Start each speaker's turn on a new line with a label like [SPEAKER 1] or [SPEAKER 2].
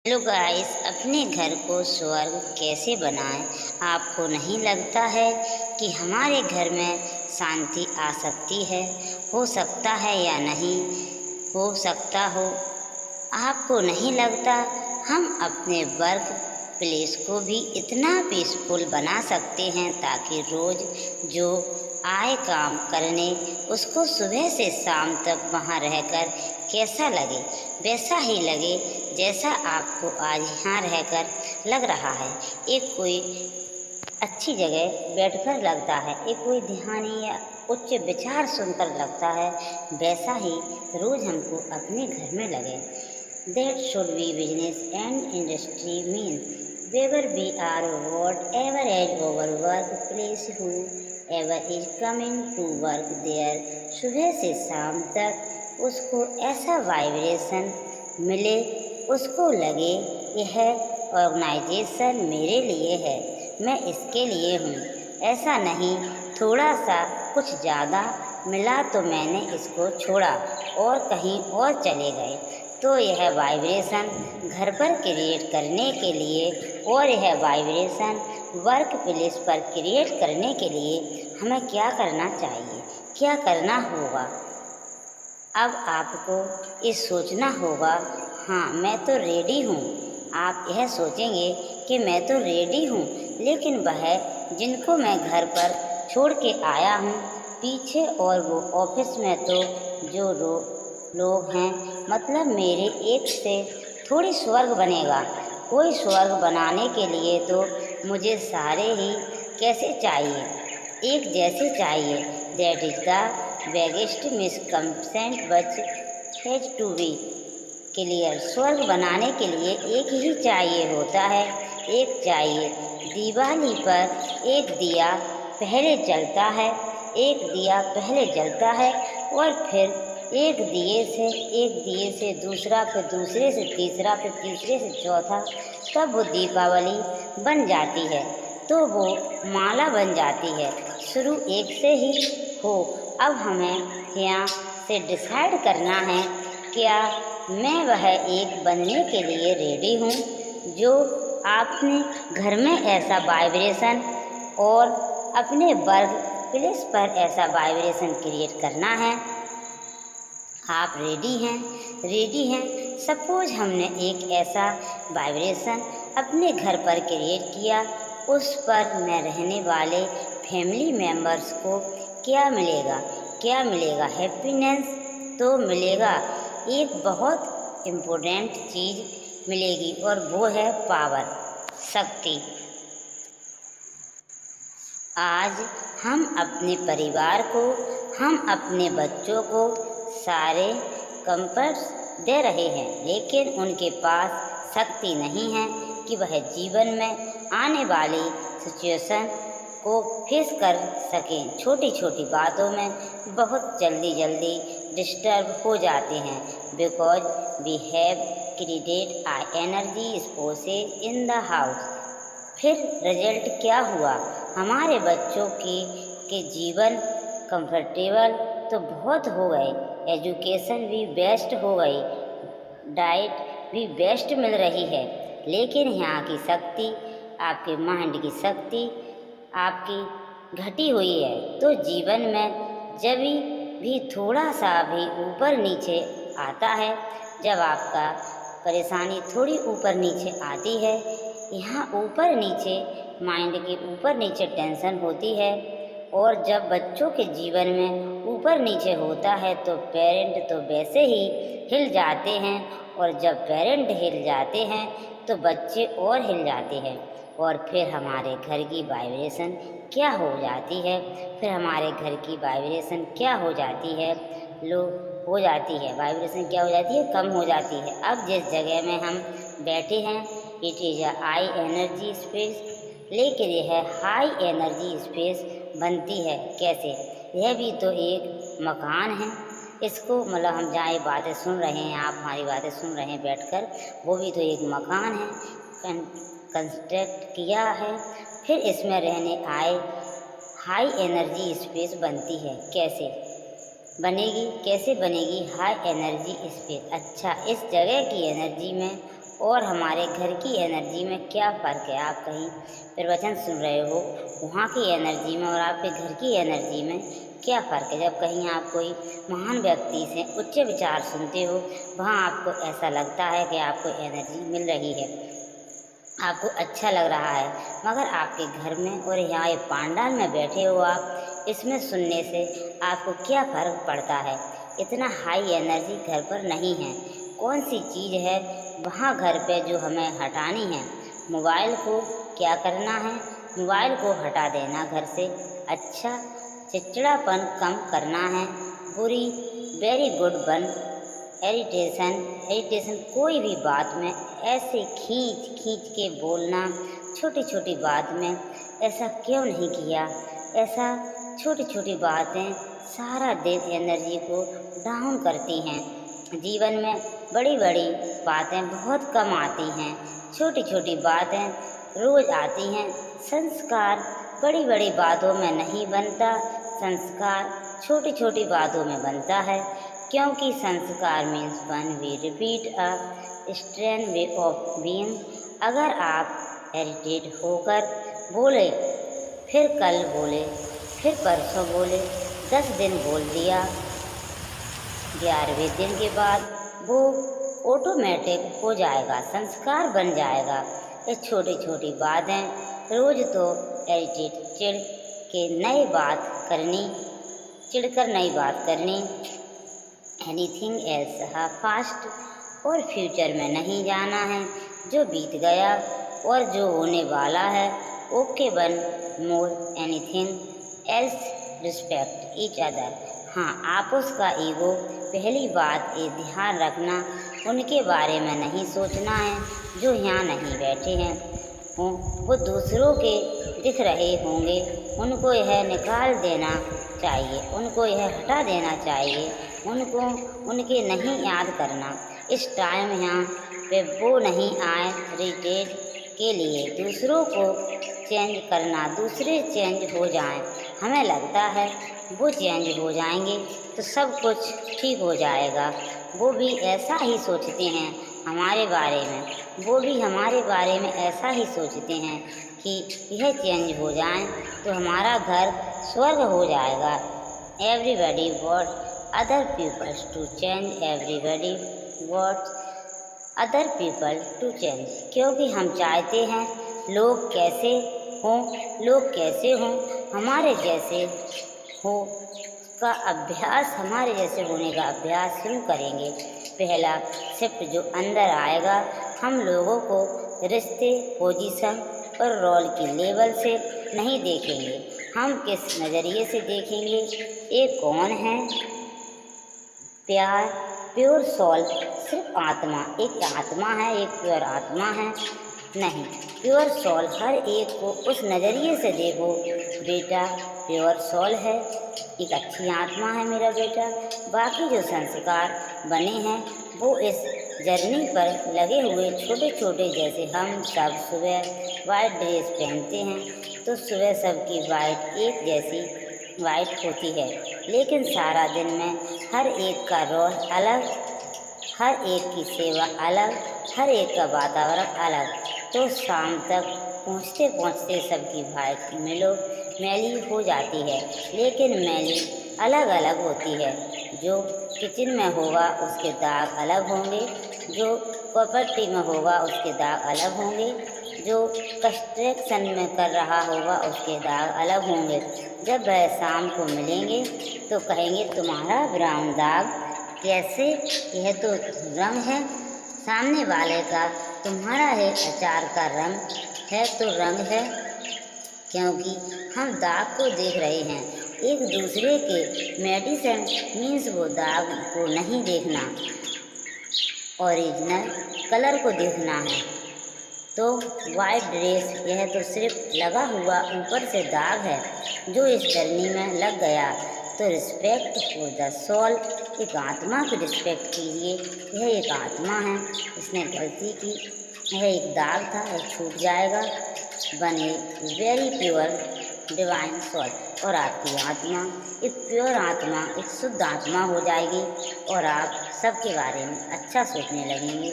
[SPEAKER 1] Hello guys, अपने घर को स्वर्ग कैसे बनाएं। आपको नहीं लगता है कि हमारे घर में शांति आ सकती है? हो सकता है या नहीं हो सकता हो। आपको नहीं लगता हम अपने वर्क प्लेस को भी इतना पीसफुल बना सकते हैं ताकि रोज़ जो आए काम करने उसको सुबह से शाम तक वहाँ रहकर कैसा लगे, वैसा ही लगे जैसा आपको आज यहाँ रहकर लग रहा है। एक कोई अच्छी जगह बैठकर लगता है, एक कोई ध्यानी या उच्च विचार सुनकर लगता है, वैसा ही रोज़ हमको अपने घर में लगे। That should be business and industry means wherever we are whatever as our work place whoever is coming to work there सुबह से शाम तक उसको ऐसा वाइब्रेशन मिले, उसको लगे यह ऑर्गेनाइजेशन मेरे लिए है, मैं इसके लिए हूँ। ऐसा नहीं थोड़ा सा कुछ ज़्यादा मिला तो मैंने इसको छोड़ा और कहीं और चले गए। तो यह वाइब्रेशन घर पर क्रिएट करने के लिए और यह वाइब्रेशन वर्क प्लेस पर क्रिएट करने के लिए हमें क्या करना चाहिए, क्या करना होगा। अब आपको ये सोचना होगा, हाँ मैं तो रेडी हूँ। आप यह सोचेंगे कि मैं तो रेडी हूँ, लेकिन वह जिनको मैं घर पर छोड़ के आया हूँ पीछे और वो ऑफिस में तो जो लोग हैं, मतलब मेरे एक से थोड़ी स्वर्ग बनेगा। कोई स्वर्ग बनाने के लिए तो मुझे सारे ही कैसे चाहिए, एक जैसे चाहिए। That is the biggest misconception but has to be clear. स्वर्ग बनाने के लिए एक ही चाहिए होता है, एक चाहिए। दिवाली पर एक दिया पहले जलता है, एक दिया पहले जलता है और फिर एक दिए से दूसरा, फिर दूसरे से तीसरा, फिर तीसरे से चौथा, तब वो दीपावली बन जाती है, तो वो माला बन जाती है। शुरू एक से ही हो। अब हमें यहाँ से डिसाइड करना है, क्या मैं वह एक बनने के लिए रेडी हूँ जो आपने घर में ऐसा वाइब्रेशन और अपने वर्क प्लेस पर ऐसा वाइब्रेशन क्रिएट करना है। आप रेडी हैं? रेडी हैं। सपोज हमने एक ऐसा वाइब्रेशन अपने घर पर क्रिएट किया, उस पर मैं रहने वाले फैमिली मेम्बर्स को क्या मिलेगा, क्या मिलेगा? हैप्पीनेस तो मिलेगा। एक बहुत इम्पोर्टेंट चीज़ मिलेगी और वो है पावर, शक्ति। आज हम अपने परिवार को, हम अपने बच्चों को सारे कंफर्ट्स दे रहे हैं, लेकिन उनके पास शक्ति नहीं है कि वह जीवन में आने वाली सिचुएशन को फेस कर सकें। छोटी छोटी बातों में बहुत जल्दी डिस्टर्ब हो जाते हैं, because we have created a energy sources in the house. फिर रिजल्ट क्या हुआ? हमारे बच्चों के जीवन कंफर्टेबल तो बहुत हो गए, एजुकेशन भी बेस्ट हो गई, डाइट भी बेस्ट मिल रही है, लेकिन यहाँ की शक्ति, आपके माइंड की शक्ति आपकी घटी हुई है। तो जीवन में जब भी थोड़ा सा भी ऊपर नीचे आता है, जब आपका परेशानी थोड़ी ऊपर नीचे आती है, यहाँ ऊपर नीचे माइंड के ऊपर नीचे टेंशन होती है, और जब बच्चों के जीवन में ऊपर नीचे होता है तो पेरेंट तो वैसे ही हिल जाते हैं, और जब पेरेंट हिल जाते हैं तो बच्चे और हिल जाते हैं, और फिर हमारे घर की वाइब्रेशन क्या हो जाती है, फिर हमारे घर की वाइब्रेशन क्या हो जाती है, लो हो जाती है, वाइब्रेशन क्या हो जाती है, कम हो जाती है। अब जिस जगह में हम बैठे हैं it is a high energy space, लेकिन यह हाई एनर्जी स्पेस बनती है कैसे? यह भी तो एक मकान है। इसको मतलब हम जहाँ ये बातें सुन रहे हैं, आप हमारी बातें सुन रहे हैं बैठकर, वो भी तो एक मकान है, कंस्ट्रक्ट किया है, फिर इसमें रहने आए हाई एनर्जी स्पेस बनती है। कैसे बनेगी, कैसे बनेगी हाई एनर्जी स्पेस? अच्छा, इस जगह की एनर्जी में और हमारे घर की एनर्जी में क्या फ़र्क है। आप कहीं प्रवचन सुन रहे हो, वहाँ की एनर्जी में और आपके घर की एनर्जी में क्या फ़र्क है। जब कहीं आप कोई महान व्यक्ति से उच्च विचार सुनते हो, वहाँ आपको ऐसा लगता है कि आपको एनर्जी मिल रही है, आपको अच्छा लग रहा है। मगर आपके घर में और यहाँ ये पांडाल में बैठे हो आप, इसमें सुनने से आपको क्या फ़र्क पड़ता है। इतना हाई एनर्जी घर पर नहीं है। कौन सी चीज़ है वहाँ घर पे जो हमें हटानी है। मोबाइल को क्या करना है, मोबाइल को हटा देना घर से। अच्छा, चिड़चिड़ापन कम करना है। बुरी वेरी गुड वन एरिटेशन कोई भी बात में ऐसे खींच खींच के बोलना, छोटी छोटी बात में ऐसा क्यों नहीं किया। ऐसा छोटी छोटी बातें सारा दिन एनर्जी को डाउन करती हैं। जीवन में बड़ी बड़ी बातें बहुत कम आती हैं, छोटी छोटी बातें रोज़ आती हैं। संस्कार बड़ी बड़ी बातों में नहीं बनता, संस्कार छोटी छोटी बातों में बनता है। क्योंकि संस्कार means one way repeat a strain way of being. अगर आप इरिटेट होकर बोले, फिर कल बोले, फिर परसों बोले, 10 दिन बोल दिया, 11वें दिन के बाद वो ऑटोमेटिक हो जाएगा, संस्कार बन जाएगा। ये छोटी छोटी बातें रोज़ तो इरिटेट चिढ़ के नई बात करनी, चिढ़कर नई बात करनी। एनीथिंग एल्स है पास्ट और फ्यूचर में नहीं जाना है। जो बीत गया और जो होने वाला है, okay one more anything else respect each other. हाँ, आपस का ईगो। पहली बात ये ध्यान रखना, उनके बारे में नहीं सोचना है जो यहाँ नहीं बैठे हैं। वो दूसरों के दिख रहे होंगे, उनको यह निकाल देना चाहिए, उनको यह हटा देना चाहिए, उनको उनके नहीं याद करना। इस टाइम यहाँ पे वो नहीं आए रिटेट के लिए दूसरों को चेंज करना, दूसरे चेंज हो जाएं। हमें लगता है वो चेंज हो जाएंगे तो सब कुछ ठीक हो जाएगा। वो भी ऐसा ही सोचते हैं हमारे बारे में, वो भी हमारे बारे में ऐसा ही सोचते हैं कि यह चेंज हो जाए तो हमारा घर स्वर्ग हो जाएगा। Everybody want other peoples to change, everybody want other people to change. क्योंकि हम चाहते हैं लोग कैसे हों, लोग कैसे हों, हमारे जैसे हो का अभ्यास, हमारे जैसे होने का अभ्यास शुरू करेंगे। पहला शिफ्ट जो अंदर आएगा, हम लोगों को रिश्ते, पोजीशन और रोल की लेवल से नहीं देखेंगे। हम किस नज़रिए से देखेंगे, ये कौन है। प्यार प्योर सोल, सिर्फ आत्मा, एक आत्मा है, एक प्योर आत्मा है नहीं, प्योर सोल। हर एक को उस नज़रिए से देखो, बेटा प्योर सोल है, एक अच्छी आत्मा है मेरा बेटा। बाकी जो संस्कार बने हैं वो इस जर्नी पर लगे हुए छोटे छोटे, जैसे हम सब सुबह वाइट ड्रेस पहनते हैं तो सुबह सबकी वाइट एक जैसी वाइट होती है, लेकिन सारा दिन में हर एक का रोल अलग, हर एक की सेवा अलग, हर एक का वातावरण अलग। तो शाम तक पहुँचते पहुँचते सबकी वाइट मैली हो जाती है, लेकिन मैली अलग अलग होती है। जो किचन में होगा उसके दाग अलग होंगे, जो प्रॉपर्टी में होगा उसके दाग अलग होंगे, जो कंस्ट्रक्शन में कर रहा होगा उसके दाग अलग होंगे। जब वह शाम को मिलेंगे तो कहेंगे तुम्हारा ब्राउन दाग कैसे, यह तो रंग है सामने वाले का, तुम्हारा है अचार का रंग है तो रंग है। क्योंकि हम दाग को देख रहे हैं, एक दूसरे के मेडिसिन मीन्स वो दाग को नहीं देखना, ओरिजिनल कलर को देखना है। तो वाइट ड्रेस यह तो सिर्फ लगा हुआ ऊपर से दाग है, जो इस जर्नी में लग गया। तो रिस्पेक्ट फॉर द सोल, एक आत्मा की रिस्पेक्ट कीजिए। यह एक आत्मा है, इसने गलती की, यह एक दाग था, यह छूट जाएगा। बने वेरी प्योर डिवाइन सोल, और आपकी आत्मा एक प्योर आत्मा, एक शुद्ध आत्मा हो जाएगी और आप सबके बारे में अच्छा सोचने लगेंगे।